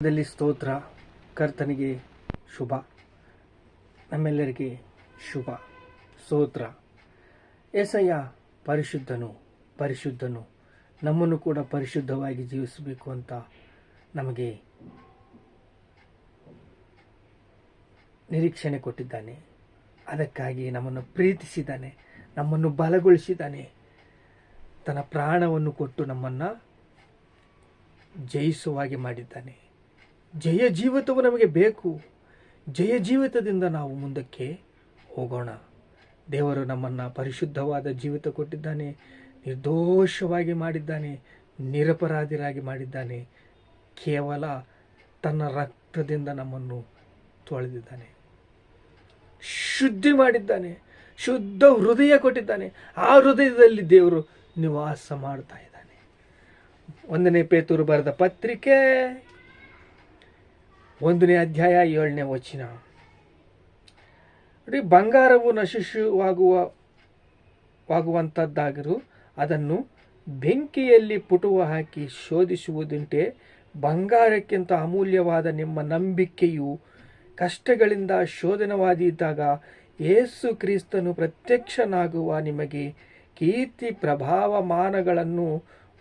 ದಲ್ಲಿ ಸ್ತೋತ್ರ. ಕರ್ತನಿಗೆ ಶುಭ, ನಮ್ಮೆಲ್ಲರಿಗೆ ಶುಭ ಸ್ತೋತ್ರ. ಏಸಯ್ಯ ಪರಿಶುದ್ಧನು ಪರಿಶುದ್ಧನು, ನಮ್ಮನ್ನು ಕೂಡ ಪರಿಶುದ್ಧವಾಗಿ ಜೀವಿಸಬೇಕು ಅಂತ ನಮಗೆ ನಿರೀಕ್ಷಣೆ ಕೊಟ್ಟಿದ್ದಾನೆ. ಅದಕ್ಕಾಗಿ ನಮ್ಮನ್ನು ಪ್ರೀತಿಸಿದ್ದಾನೆ, ನಮ್ಮನ್ನು ಬಲಗೊಳಿಸಿದ್ದಾನೆ, ತನ್ನ ಪ್ರಾಣವನ್ನು ಕೊಟ್ಟು ನಮ್ಮನ್ನು ಜಯಿಸುವಾಗೆ ಮಾಡಿದ್ದಾನೆ. ಜಯ ಜೀವಿತವು ನಮಗೆ ಬೇಕು. ಜಯ ಜೀವಿತದಿಂದ ನಾವು ಮುಂದಕ್ಕೆ ಹೋಗೋಣ. ದೇವರು ನಮ್ಮನ್ನು ಪರಿಶುದ್ಧವಾದ ಜೀವಿತ ಕೊಟ್ಟಿದ್ದಾನೆ, ನಿರ್ದೋಷವಾಗಿ ಮಾಡಿದ್ದಾನೆ, ನಿರಪರಾಧಿರಾಗಿ ಮಾಡಿದ್ದಾನೆ. ಕೇವಲ ತನ್ನ ರಕ್ತದಿಂದ ನಮ್ಮನ್ನು ತೊಳೆದಿದ್ದಾನೆ, ಶುದ್ಧಿ ಮಾಡಿದ್ದಾನೆ, ಶುದ್ಧ ಹೃದಯ ಕೊಟ್ಟಿದ್ದಾನೆ. ಆ ಹೃದಯದಲ್ಲಿ ದೇವರು ನಿವಾಸ ಮಾಡ್ತಾ ಇದ್ದಾನೆ. 1ನೇ ಪೇತೂರು ಬರೆದ ಪತ್ರಿಕೆ 1ನೇ ಅಧ್ಯಾಯ 7ನೇ ವಚನ ನೋಡಿ. ಬಂಗಾರವು ನಶಿಸುವಾಗುವಂಥದ್ದಾದರೂ ಅದನ್ನು ಬೆಂಕಿಯಲ್ಲಿ ಪುಟುವ ಹಾಕಿ ಶೋಧಿಸುವುದುಂಟೆ. ಬಂಗಾರಕ್ಕಿಂತ ಅಮೂಲ್ಯವಾದ ನಿಮ್ಮ ನಂಬಿಕೆಯು ಕಷ್ಟಗಳಿಂದ ಶೋಧನವಾದಿದ್ದಾಗ ಯೇಸು ಕ್ರಿಸ್ತನು ಪ್ರತ್ಯಕ್ಷನಾಗುವ ನಿಮಗೆ ಕೀರ್ತಿ ಪ್ರಭಾವಮಾನಗಳನ್ನು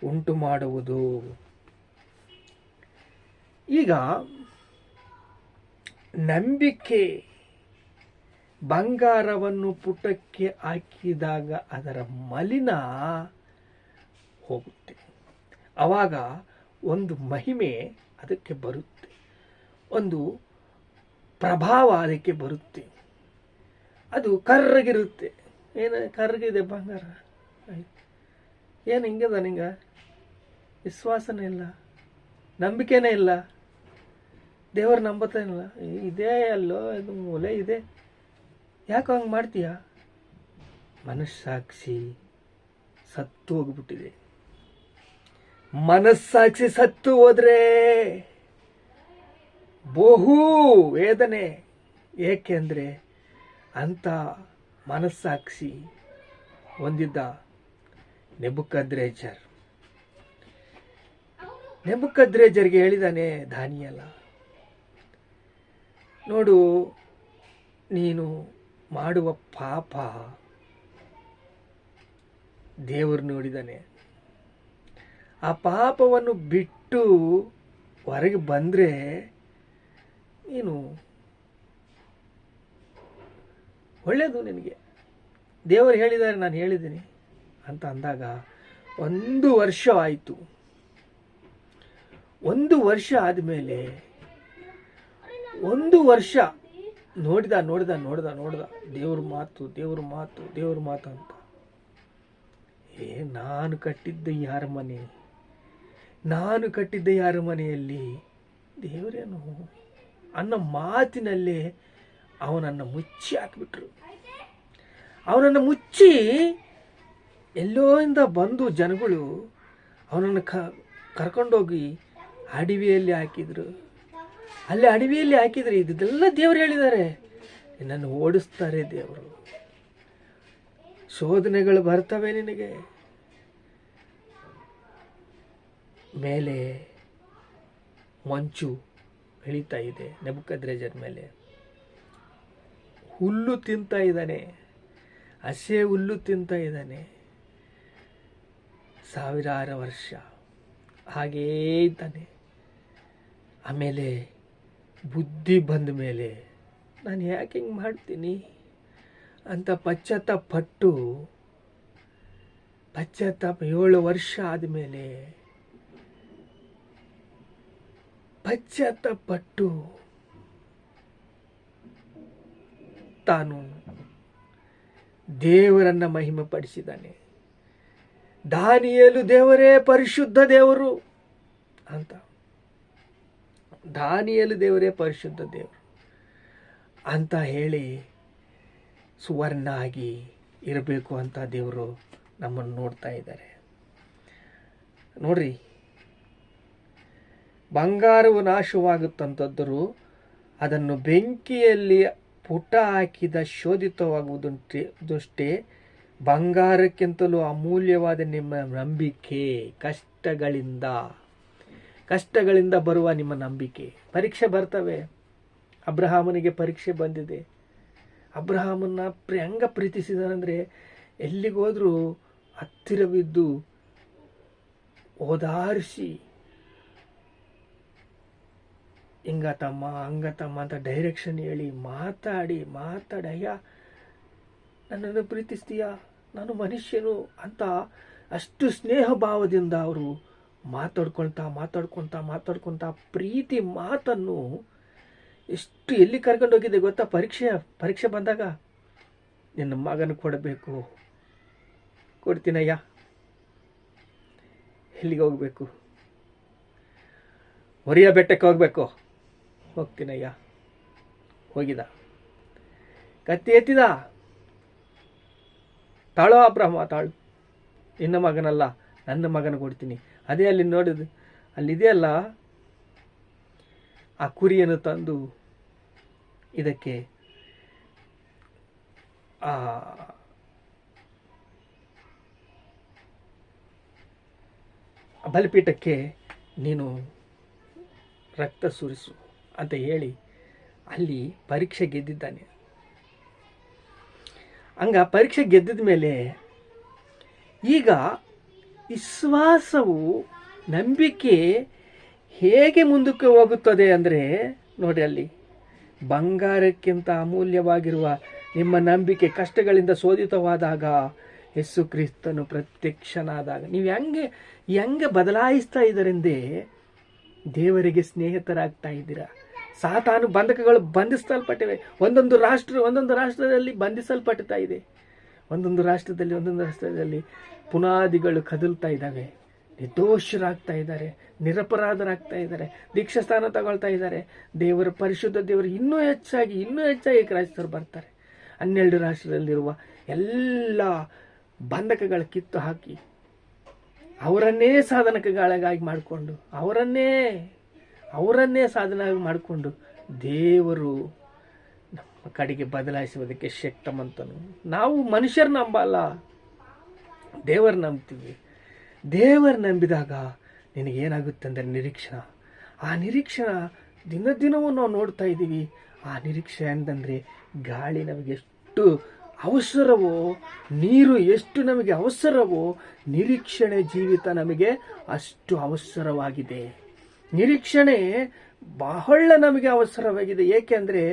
ಉಂಟು ಮಾಡುವುದು. ಈಗ ನಂಬಿಕೆ ಬಂಗಾರವನ್ನು ಪುಟಕ್ಕೆ ಹಾಕಿದಾಗ ಅದರ ಮಲಿನ ಹೋಗುತ್ತೆ. ಆವಾಗ ಒಂದು ಮಹಿಮೆ ಅದಕ್ಕೆ ಬರುತ್ತೆ, ಒಂದು ಪ್ರಭಾವ ಅದಕ್ಕೆ ಬರುತ್ತೆ. ಅದು ಕರ್ರಗಿರುತ್ತೆ. ಏನು ಕರ್ರಗಿದೆ ಬಂಗಾರ? ಏನು ಹಿಂಗದ ನಿಂಗೆ ವಿಶ್ವಾಸನೇ ಇಲ್ಲ, ನಂಬಿಕೆನೇ ಇಲ್ಲ, ದೇವರು ನಂಬತ್ತೇನಿಲ್ಲ. ಇದೇ ಅಲ್ಲೋ ಇದು ಮೂಲೆ ಇದೆ, ಯಾಕೆ ಹಂಗೆ ಮಾಡ್ತೀಯ? ಮನಸ್ಸಾಕ್ಷಿ ಸತ್ತು ಹೋಗ್ಬಿಟ್ಟಿದೆ. ಮನಸ್ಸಾಕ್ಷಿ ಸತ್ತು ಹೋದ್ರೆ ಬಹು ವೇದನೆ. ಏಕೆಂದರೆ ಅಂಥ ಮನಸ್ಸಾಕ್ಷಿ ಹೊಂದಿದ್ದ ನೆಬೂಕದ್ರೆಜರ್ಗೆ ಹೇಳಿದಾನೆ ದಾನಿಯೇಲ, ನೋಡು, ನೀನು ಮಾಡುವ ಪಾಪ ದೇವರು ನೋಡಿದಾನೆ. ಆ ಪಾಪವನ್ನು ಬಿಟ್ಟು ಹೊರಗೆ ಬಂದರೆ ನೀನು ಒಳ್ಳೆಯದು ನಿನಗೆ. ದೇವರು ಹೇಳಿದ್ದಾರೆ, ನಾನು ಹೇಳಿದ್ದೀನಿ ಅಂತ ಅಂದಾಗ 1 ವರ್ಷ ಆಯಿತು. 1 ವರ್ಷ ಆದಮೇಲೆ 1 ವರ್ಷ ನೋಡಿದ ದೇವ್ರ ಮಾತು ಅಂತ. ನಾನು ಕಟ್ಟಿದ್ದ ಯಾರ ಮನೆಯಲ್ಲಿ ದೇವರೇನು ಅನ್ನೋ ಮಾತಿನಲ್ಲೇ ಅವನನ್ನು ಮುಚ್ಚಿ ಹಾಕಿಬಿಟ್ರು. ಅವನನ್ನು ಮುಚ್ಚಿ ಎಲ್ಲೋಯಿಂದ ಬಂದು ಜನಗಳು ಅವನನ್ನು ಕರ್ಕೊಂಡೋಗಿ ಅಡವಿಯಲ್ಲಿ ಹಾಕಿದ್ರು. ಅಲ್ಲಿ ಅಡವಿಯಲ್ಲಿ ಹಾಕಿದ್ರೆ ಇದೆಲ್ಲ ದೇವರು ಹೇಳಿದ್ದಾರೆ, ನಿನ್ನನ್ನು ಓಡಿಸ್ತಾರೆ ದೇವರು. ಶೋಧನೆಗಳು ಬರ್ತವೆ ನಿನಗೆ. ಮೇಲೆ ಮಂಚು ಇಳಿತಾ ಇದೆ ನೆಬೂಕದ್ರೆಜರ್ ಮೇಲೆ. ಹುಲ್ಲು ತಿಂತಾ ಇದ್ದಾನೆ, ಹಸೆ ಹುಲ್ಲು ತಿಂತಾ ಇದ್ದಾನೆ. 1000 ವರ್ಷ ಹಾಗೇ ಇದ್ದಾನೆ. ಆಮೇಲೆ ಬುದ್ಧಿ ಬಂದ ಮೇಲೆ ನಾನು ಯಾಕೆ ಹಿಂಗೆ ಮಾಡ್ತೀನಿ ಅಂತ ಪಶ್ಚಾತ್ತಾಪಪಟ್ಟು 7 ವರ್ಷ ಆದಮೇಲೆ ಪಶ್ಚಾತ್ತಾಪಪಟ್ಟು ತಾನು ದೇವರನ್ನು ಮಹಿಮೆ ಪಡಿಸಿದ್ದಾನೆ. ದಾನಿಯೇಲು ದೇವರೇ ಪರಿಶುದ್ಧ ದೇವರು ಅಂತ. ದಾನಿಯೇಲು ದೇವರೇ ಪರಿಶುದ್ಧ ದೇವರು ಅಂತ ಹೇಳಿ ಸುವರ್ಣ ಆಗಿ ಇರಬೇಕು ಅಂತ ದೇವರು ನಮ್ಮನ್ನು ನೋಡ್ತಾ ಇದ್ದಾರೆ. ನೋಡ್ರಿ, ಬಂಗಾರವು ನಾಶವಾಗುತ್ತಂತದ್ದರೂ ಅದನ್ನು ಬೆಂಕಿಯಲ್ಲಿ ಪುಟ ಹಾಕಿದ ಶೋಧಿತವಾಗುವುದುಂಟೆ. ಬಂಗಾರಕ್ಕಿಂತಲೂ ಅಮೂಲ್ಯವಾದ ನಿಮ್ಮ ನಂಬಿಕೆ ಕಷ್ಟಗಳಿಂದ ಕಷ್ಟಗಳಿಂದ ಬರುವ ನಿಮ್ಮ ನಂಬಿಕೆ. ಪರೀಕ್ಷೆ ಬರ್ತವೆ. ಅಬ್ರಹಾಮನಿಗೆ ಪರೀಕ್ಷೆ ಬಂದಿದೆ. ಅಬ್ರಹಾಮನ್ನ ಹೆಂಗ ಪ್ರೀತಿಸಿದನೆಂದರೆ ಎಲ್ಲಿಗೋದ್ರೂ ಹತ್ತಿರವಿದ್ದು ಓದಾರಿಸಿ ಹಿಂಗ ತಮ್ಮ ಹಂಗ ತಮ್ಮ ಅಂತ ಡೈರೆಕ್ಷನ್ ಹೇಳಿ ಮಾತಾಡಿ ಅಯ್ಯ ನನ್ನನ್ನು ಪ್ರೀತಿಸ್ತೀಯಾ, ನಾನು ಮನುಷ್ಯನು ಅಂತ ಅಷ್ಟು ಸ್ನೇಹ ಭಾವದಿಂದ ಅವರು ಮಾತಾಡ್ಕೊಳ್ತಾ ಪ್ರೀತಿ ಮಾತನ್ನು ಎಷ್ಟು ಎಲ್ಲಿ ಕರ್ಕೊಂಡೋಗಿದೆ ಗೊತ್ತಾ? ಪರೀಕ್ಷೆ ಬಂದಾಗ ನಿನ್ನ ಮಗನ ಕೊಡಬೇಕು, ಕೊಡ್ತೀನಯ್ಯ, ಎಲ್ಲಿಗೆ ಹೋಗ್ಬೇಕು? ಮೊರಿಯಾ ಬೆಟ್ಟಕ್ಕೆ ಹೋಗ್ಬೇಕು, ಹೋಗ್ತೀನಯ್ಯ. ಹೋಗಿದ, ಕತ್ತಿ ಎತ್ತಿದ, ತಾಳೋ ಅಬ್ರಹ್ಮ ತಾಳು, ನಿನ್ನ ಮಗನಲ್ಲ ನನ್ನ ಮಗನ ಕೊಡ್ತೀನಿ. ಅದೇ ಅಲ್ಲಿ ನೋಡಿದ್ದು, ಅಲ್ಲಿದೆಯಲ್ಲ ಆ ಕುರಿಯನ್ನು ತಂದು ಇದಕ್ಕೆ ಆ ಬಲಿಪೀಠಕ್ಕೆ ನೀನು ರಕ್ತ ಸುರಿಸು ಅಂತ ಹೇಳಿ ಅಲ್ಲಿ ಪರೀಕ್ಷೆ ಗೆದ್ದಿದ್ದಾನೆ. ಹಂಗ ಪರೀಕ್ಷೆ ಗೆದ್ದಿದ ಮೇಲೆ ಈಗ ವಿಶ್ವಾಸವು, ನಂಬಿಕೆ ಹೇಗೆ ಮುಂದಕ್ಕೆ ಹೋಗುತ್ತದೆ ಅಂದರೆ ನೋಡಿ, ಅಲ್ಲಿ ಬಂಗಾರಕ್ಕಿಂತ ಅಮೂಲ್ಯವಾಗಿರುವ ನಿಮ್ಮ ನಂಬಿಕೆ ಕಷ್ಟಗಳಿಂದ ಶೋಧಿತವಾದಾಗ ಯೇಸು ಕ್ರಿಸ್ತನು ಪ್ರತ್ಯಕ್ಷನಾದಾಗ ನೀವು ಹೆಂಗೆ ಬದಲಾಯಿಸ್ತಾ ಇದ್ದರೆಂದೇ ದೇವರಿಗೆ ಸ್ನೇಹಿತರಾಗ್ತಾ ಇದ್ದೀರಾ. ಸಾತಾನು ಬಂಧಕಗಳು ಬಂಧಿಸಲ್ಪಟ್ಟಿವೆ. ಒಂದೊಂದು ರಾಷ್ಟ್ರದಲ್ಲಿ ಬಂಧಿಸಲ್ಪಡ್ತಾ ಇದೆ. ಒಂದೊಂದು ರಾಷ್ಟ್ರದಲ್ಲಿ ಪುನಾದಿಗಳು ಕದಲ್ತಾ ಇದ್ದಾವೆ. ನಿರ್ದೋಷರಾಗ್ತಾ ಇದ್ದಾರೆ, ನಿರಪರಾಧರಾಗ್ತಾ ಇದ್ದಾರೆ, ದೀಕ್ಷಾಸ್ಥಾನ ತಗೊಳ್ತಾ ಇದ್ದಾರೆ. ಪರಿಶುದ್ಧ ದೇವರು ಇನ್ನೂ ಹೆಚ್ಚಾಗಿ ಕ್ರೈಸ್ತರು ಬರ್ತಾರೆ. 12 ರಾಷ್ಟ್ರದಲ್ಲಿರುವ ಎಲ್ಲ ಬಂಧಕಗಳ ಕಿತ್ತು ಹಾಕಿ ಅವರನ್ನೇ ಸಾಧನಗಳಾಗಿ ಮಾಡಿಕೊಂಡು ಅವರನ್ನೇ ಸಾಧನ ಮಾಡಿಕೊಂಡು ದೇವರು ನಮ್ಮ ಕಡೆಗೆ ಬದಲಾಯಿಸುವುದಕ್ಕೆ ಶಕ್ತಮಂತನು. ನಾವು ಮನುಷ್ಯರು ನಂಬಲ್ಲ, ದೇವರು ನಂಬ್ತೀವಿ. ದೇವರು ನಂಬಿದಾಗ ನಿನಗೇನಾಗುತ್ತೆ ಅಂದರೆ ನಿರೀಕ್ಷಣ. ಆ ನಿರೀಕ್ಷಣ ದಿನವೂ ನಾವು ನೋಡ್ತಾ ಇದ್ದೀವಿ. ಆ ನಿರೀಕ್ಷೆ ಅಂತಂದರೆ ಗಾಳಿ ನಮಗೆ ಎಷ್ಟು ಅವಸರವೋ, ನೀರು ಎಷ್ಟು ನಮಗೆ ಅವಸರವೋ, ನಿರೀಕ್ಷಣೆ ಜೀವಿತ ನಮಗೆ ಅಷ್ಟು ಅವಸರವಾಗಿದೆ. ನಿರೀಕ್ಷಣೆ ಬಹಳ ನಮಗೆ ಅವಸರವಾಗಿದೆ. ಏಕೆಂದರೆ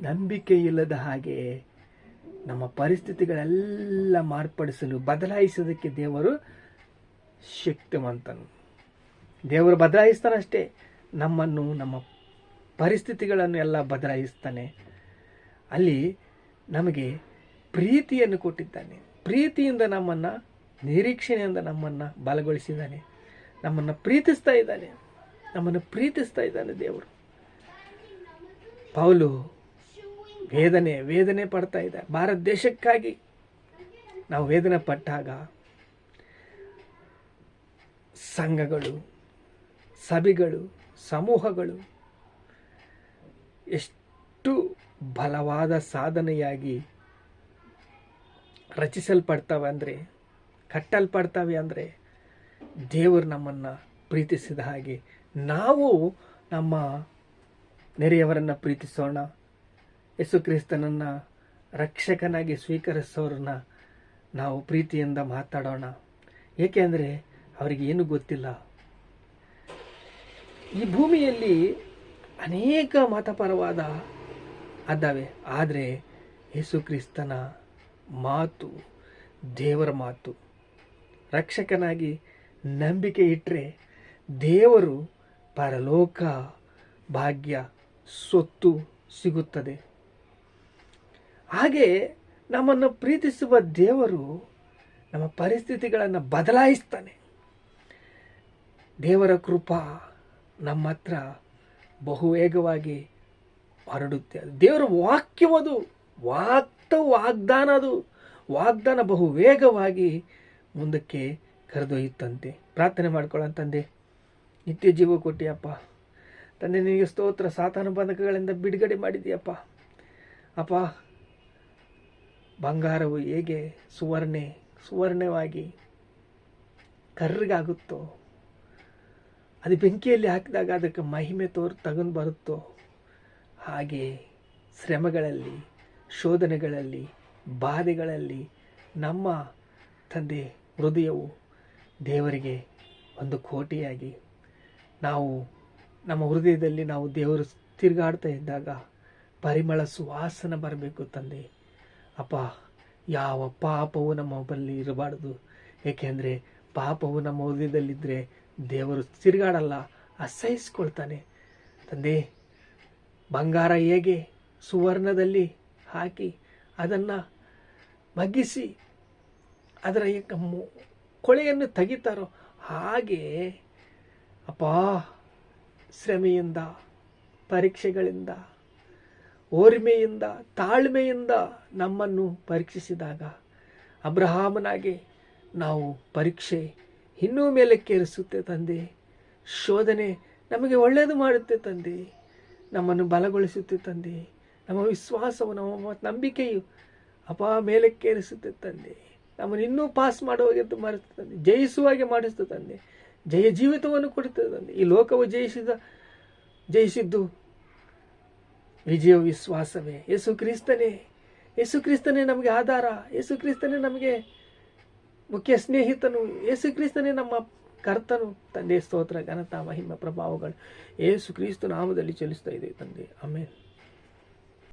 ನಂಬಿಕೆ ಇಲ್ಲದ ಹಾಗೆ ನಮ್ಮ ಪರಿಸ್ಥಿತಿಗಳೆಲ್ಲ ಮಾರ್ಪಡಿಸಲು, ಬದಲಾಯಿಸೋದಕ್ಕೆ ದೇವರು ಶಕ್ತಿವಂತನು. ದೇವರು ಬದಲಾಯಿಸ್ತಾನಷ್ಟೇ, ನಮ್ಮನ್ನು, ನಮ್ಮ ಪರಿಸ್ಥಿತಿಗಳನ್ನು ಎಲ್ಲ ಬದಲಾಯಿಸ್ತಾನೆ. ಅಲ್ಲಿ ನಮಗೆ ಪ್ರೀತಿಯನ್ನು ಕೊಟ್ಟಿದ್ದಾನೆ. ಪ್ರೀತಿಯಿಂದ ನಮ್ಮನ್ನು, ನಿರೀಕ್ಷಣೆಯಿಂದ ನಮ್ಮನ್ನು ಬಲಗೊಳಿಸಿದ್ದಾನೆ. ನಮ್ಮನ್ನು ಪ್ರೀತಿಸ್ತಾ ಇದ್ದಾನೆ ದೇವರು. ಪೌಲು ವೇದನೆ ಪಡ್ತಾ ಇದ್ದಾರೆ. ಭಾರತ ದೇಶಕ್ಕಾಗಿ ನಾವು ವೇದನೆ ಪಟ್ಟಾಗ ಸಂಘಗಳು, ಸಭೆಗಳು, ಸಮೂಹಗಳು ಎಷ್ಟು ಬಲವಾದ ಸಾಧನೆಯಾಗಿ ರಚಿಸಲ್ಪಡ್ತವೆ ಅಂದರೆ, ಕಟ್ಟಲ್ಪಡ್ತವೆ ಅಂದರೆ, ದೇವರು ನಮ್ಮನ್ನು ಪ್ರೀತಿಸಿದ ಹಾಗೆ ನಾವು ನಮ್ಮ ನೆರೆಯವರನ್ನು ಪ್ರೀತಿಸೋಣ. ಯೇಸು ಕ್ರಿಸ್ತನನ್ನು ರಕ್ಷಕನಾಗಿ ಸ್ವೀಕರಿಸೋರನ್ನ ನಾವು ಪ್ರೀತಿಯಿಂದ ಮಾತಾಡೋಣ. ಏಕೆಂದರೆ ಅವರಿಗೆ ಏನು ಗೊತ್ತಿಲ್ಲ. ಈ ಭೂಮಿಯಲ್ಲಿ ಅನೇಕ ಮತಪರವಾದ ಅದಾವೆ, ಆದರೆ ಯೇಸು ಕ್ರಿಸ್ತನ ಮಾತು ದೇವರ ಮಾತು. ರಕ್ಷಕನಾಗಿ ನಂಬಿಕೆ ಇಟ್ಟರೆ ದೇವರು ಪರಲೋಕ ಭಾಗ್ಯ ಸ್ವತ್ತು ಸಿಗುತ್ತದೆ. ಹಾಗೆ ನಮ್ಮನ್ನು ಪ್ರೀತಿಸುವ ದೇವರು ನಮ್ಮ ಪರಿಸ್ಥಿತಿಗಳನ್ನು ಬದಲಾಯಿಸ್ತಾನೆ. ದೇವರ ಕೃಪಾ ನಮ್ಮ ಹತ್ರ ಬಹು ವೇಗವಾಗಿ ಹರಡುತ್ತೆ. ದೇವರ ವಾಕ್ಯವದು, ವಾಗ್ದಾನ ಬಹು ವೇಗವಾಗಿ ಮುಂದಕ್ಕೆ ಕರೆದೊಯ್ಯುತ್ತಂತೆ. ಪ್ರಾರ್ಥನೆ ಮಾಡ್ಕೊಳ್ಳೋಣ. ತಂದೆ, ನಿತ್ಯ ಜೀವ ಕೊಟ್ಟಿಯಪ್ಪ. ತಂದೆ, ನಿನಗೆ ಸ್ತೋತ್ರ. ಸಾತಾನ ಬಂಧಕಗಳಿಂದ ಬಿಡುಗಡೆ ಮಾಡಿದೆಯಪ್ಪ. ಅಪ್ಪ, ಬಂಗಾರವು ಹೇಗೆ ಸುವರ್ಣವಾಗಿ ಕರ್ರಗಾಗುತ್ತೋ ಅದು ಬೆಂಕಿಯಲ್ಲಿ ಹಾಕಿದಾಗ ಅದಕ್ಕೆ ಮಹಿಮೆ ತಗೊಂಡು ಬರುತ್ತೋ ಹಾಗೆ ಶ್ರಮಗಳಲ್ಲಿ, ಶೋಧನೆಗಳಲ್ಲಿ, ಬಾಧೆಗಳಲ್ಲಿ ನಮ್ಮ ತಂದೆ ಹೃದಯವು ದೇವರಿಗೆ ಒಂದು ಕೋಟೆಯಾಗಿ ನಾವು ನಮ್ಮ ಹೃದಯದಲ್ಲಿ ನಾವು ದೇವರು ತಿರುಗಾಡ್ತಾ ಇದ್ದಾಗ ಪರಿಮಳ ಸುವಾಸನೆ ಬರಬೇಕು ತಂದೆ. ಅಪ್ಪ, ಯಾವ ಪಾಪವು ನಮ್ಮ ಬಳಿ ಇರಬಾರ್ದು. ಏಕೆಂದರೆ ಪಾಪವು ನಮ್ಮ ಹೃದಯದಲ್ಲಿದ್ದರೆ ದೇವರು ತಿರುಗಾಡಲ್ಲ, ಅಸಹಿಸ್ಕೊಳ್ತಾನೆ ತಂದೆ. ಬಂಗಾರ ಹೇಗೆ ಸುವರ್ಣದಲ್ಲಿ ಹಾಕಿ ಅದನ್ನು ಮಗ್ಗಿಸಿ ಅದರ ಕೊಳೆಯನ್ನು ತೆಗಿತಾರೋ ಹಾಗೆ ಅಪ್ಪ, ಶ್ರಮೆಯಿಂದ, ಪರೀಕ್ಷೆಗಳಿಂದ, ಓರ್ಮೆಯಿಂದ, ತಾಳ್ಮೆಯಿಂದ ನಮ್ಮನ್ನು ಪರೀಕ್ಷಿಸಿದಾಗ ಅಬ್ರಹಾಮನಾಗೆ ನಾವು ಪರೀಕ್ಷೆ ಇನ್ನೂ ಮೇಲಕ್ಕೇರಿಸುತ್ತೆ ತಂದೆ. ಶೋಧನೆ ನಮಗೆ ಒಳ್ಳೆಯದು ಮಾಡುತ್ತೆ ತಂದೆ, ನಮ್ಮನ್ನು ಬಲಗೊಳಿಸುತ್ತೆ ತಂದೆ. ನಮ್ಮ ವಿಶ್ವಾಸವು, ನಮ್ಮ ನಂಬಿಕೆಯು ಅಪ್ಪ ಮೇಲಕ್ಕೇರಿಸುತ್ತೆ ತಂದೆ. ನಮ್ಮನ್ನು ಇನ್ನೂ ಪಾಸ್ ಮಾಡುವಾಗೆ ಮಾಡುತ್ತೆ ತಂದೆ, ಜಯಿಸುವಾಗೆ ಮಾಡಿಸುತ್ತೆ ತಂದೆ. ಜಯ ಜೀವಿತವನ್ನು ಕೊಡುತ್ತದೆ ತಂದೆ. ಈ ಲೋಕವು ಜಯಿಸಿದ್ದು ವಿಜಯ ವಿಶ್ವಾಸವೇ. ಯೇಸು ಕ್ರಿಸ್ತನೇ ನಮಗೆ ಆಧಾರ. ಯೇಸು ಕ್ರಿಸ್ತನೇ ನಮಗೆ ಮುಖ್ಯ ಸ್ನೇಹಿತನು. ಯೇಸು ಕ್ರಿಸ್ತನೇ ನಮ್ಮ ಕರ್ತನು ತಂದೆ. ಸ್ತೋತ್ರ, ಘನತಾ, ಮಹಿಮೆ, ಪ್ರಭಾವಗಳು ಯೇಸು ಕ್ರಿಸ್ತ ನಾಮದಲ್ಲಿ ಚಲಿಸ್ತಾ ಇದೆ ತಂದೆ. ಆಮೆನ್.